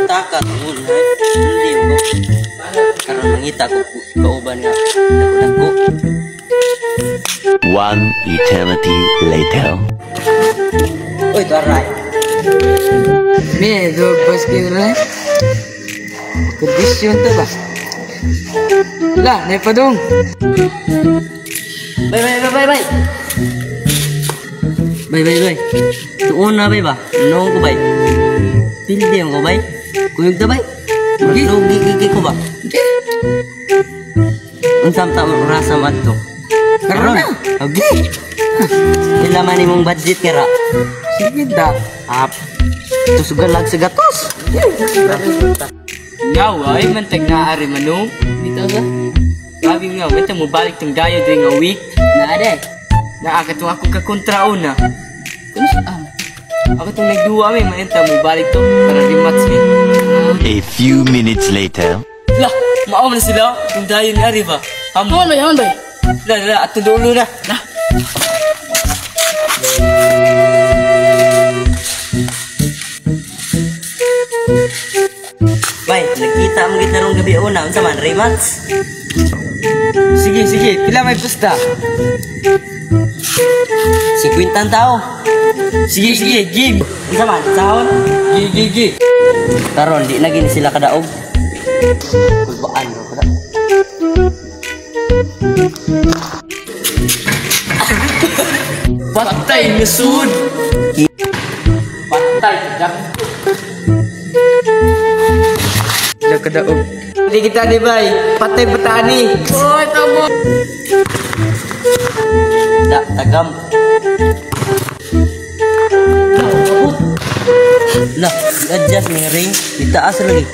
Takat mulai hindi ko. Karon mangita ko kauban nga. Dako. One eternity later. Oy, taray. Me, do bos ke rai. Kondisyon to ba? Lah, naik padung. Bye. Bye. Tuon na bay ba? Nong ko bay. Pildi ko bay. Kuyog ta bay. Gigi ko ba? Unsam ta rasa madto. Karon. Okay. Ila man imong budget kira. Sige da. Tusugalag sa gatos. Ngaw, ay mantag na ari manong. Dito ba? Sabi nga, may mo balik tong dayo din nga week. Na ade. Naakatong ako ka kontra una. Ano siya? Ako itong nagduwa may maenta mo balik to para rematch me. A few minutes later. Lah, maaw na sila. Kung dayo ni Ari ba? Haman bay. Lah, ato dulo na. Lah. Bay, nagkita mo kita rong gabi una. Unsa man, rematch? Sige. Pila may pusta? Si Quintan tao. Sige, game. Unsa man, sahon? Gi. Karon di na gini sila kadaog. Kulbaan ro kada. Patay na sud. Patay dak. Dak kadaog. Di kita di bay. Patay petani. Oh, tamo. Da tagam. Lah, adjust ning ring, ditaas lagi.